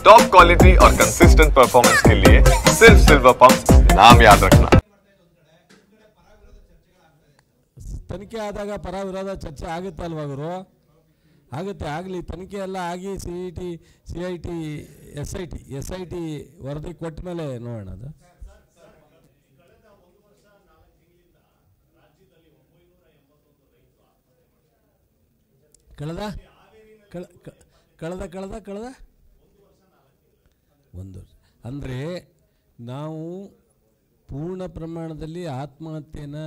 Top quality और consistent performance के लिए सिर्फ सिल्वर पंप नाम याद रखना। ತನಿಖೆ ಆದಾಗ ಪರ ವಿರೋಧ ಚರ್ಚೆ ಆಗುತ್ತೆ ಅಲ್ವಾ ಗುರು? ಆಗುತ್ತೆ, ಆಗಲಿ. ತನಿಖೆ ಎಲ್ಲ ಆಗಿ CIT SIT ವರದಿ ಕೊಟ್ಟ ಮೇಲೆ ನೋಡೋಣ. ಅದು ಕಳೆದ ಒಂದು ಅಂದರೆ ನಾವು ಪೂರ್ಣ ಪ್ರಮಾಣದಲ್ಲಿ ಆತ್ಮಹತ್ಯೆನ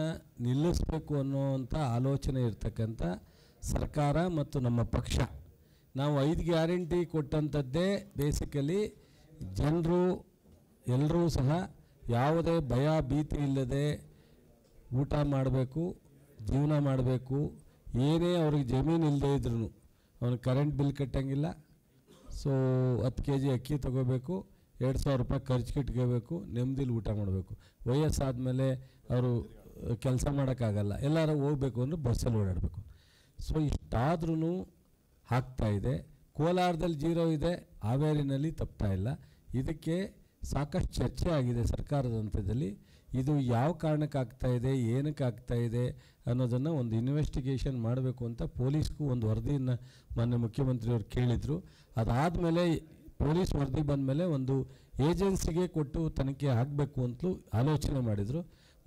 ನಿಲ್ಲಿಸಬೇಕು ಅನ್ನೋವಂಥ ಆಲೋಚನೆ ಇರ್ತಕ್ಕಂಥ ಸರ್ಕಾರ ಮತ್ತು ನಮ್ಮ ಪಕ್ಷ. ನಾವು 5 ಗ್ಯಾರಂಟಿ ಕೊಟ್ಟಂಥದ್ದೇ ಬೇಸಿಕಲಿ ಜನರು ಎಲ್ಲರೂ ಸಹ ಯಾವುದೇ ಭಯ ಭೀತಿ ಇಲ್ಲದೆ ಊಟ ಮಾಡಬೇಕು, ಜೀವನ ಮಾಡಬೇಕು. ಏನೇ ಅವ್ರಿಗೆ ಜಮೀನು ಇಲ್ಲದೆ ಇದ್ರೂ ಅವ್ನಿಗೆ ಕರೆಂಟ್ ಬಿಲ್ ಕಟ್ಟಂಗಿಲ್ಲ. ಸೊ 10 kg ಅಕ್ಕಿ ತೊಗೋಬೇಕು, 2000 ರೂಪಾಯಿ ಖರ್ಚು ಇಟ್ಕೋಬೇಕು, ನೆಮ್ಮದಿಲಿ ಊಟ ಮಾಡಬೇಕು. ವಯಸ್ಸಾದಮೇಲೆ ಅವರು ಕೆಲಸ ಮಾಡೋಕ್ಕಾಗಲ್ಲ, ಎಲ್ಲರೂ ಹೋಗಬೇಕು ಅಂದರೆ ಬಸ್ಸಲ್ಲಿ ಓಡಾಡಬೇಕು. ಸೊ ಇಷ್ಟಾದ್ರೂ ಆಗ್ತಾಯಿದೆ. ಕೋಲಾರದಲ್ಲಿ 0 ಇದೆ, ಹಾವೇರಿನಲ್ಲಿ ತಪ್ತಾ ಇಲ್ಲ. ಇದಕ್ಕೆ ಸಾಕಷ್ಟು ಚರ್ಚೆ ಆಗಿದೆ ಸರ್ಕಾರದ ಹಂತದಲ್ಲಿ. ಇದು ಯಾವ ಕಾರಣಕ್ಕೆ ಆಗ್ತಾಯಿದೆ, ಏನಕ್ಕೆ ಆಗ್ತಾಯಿದೆ ಅನ್ನೋದನ್ನು ಒಂದು ಇನ್ವೆಸ್ಟಿಗೇಷನ್ ಮಾಡಬೇಕು ಅಂತ ಪೊಲೀಸ್ಗೂ ಒಂದು ವರದಿಯನ್ನು ಮಾನ್ಯ ಮುಖ್ಯಮಂತ್ರಿಯವರು ಕೇಳಿದರು. ಅದಾದಮೇಲೆ ಪೊಲೀಸ್ ವರದಿ ಬಂದ ಮೇಲೆ ಒಂದು ಏಜೆನ್ಸಿಗೆ ಕೊಟ್ಟು ತನಿಖೆ ಆಗಬೇಕು ಅಂತಲೂ ಆಲೋಚನೆ ಮಾಡಿದರು.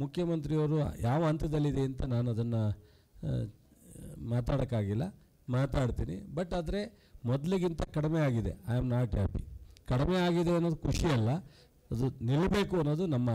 ಮುಖ್ಯಮಂತ್ರಿಯವರು ಯಾವ ಹಂತದಲ್ಲಿದೆ ಅಂತ ನಾನು ಅದನ್ನು ಮಾತಾಡೋಕ್ಕಾಗಿಲ್ಲ, ಮಾತಾಡ್ತೀನಿ. ಬಟ್ ಆದರೆ ಮೊದಲಿಗಿಂತ ಕಡಿಮೆ ಆಗಿದೆ. I am not happy. ಕಡಿಮೆ ಆಗಿದೆ ಅನ್ನೋದು ಖುಷಿಯಲ್ಲ, ಅದು ನಿಲ್ಲಬೇಕು ಅನ್ನೋದು ನಮ್ಮ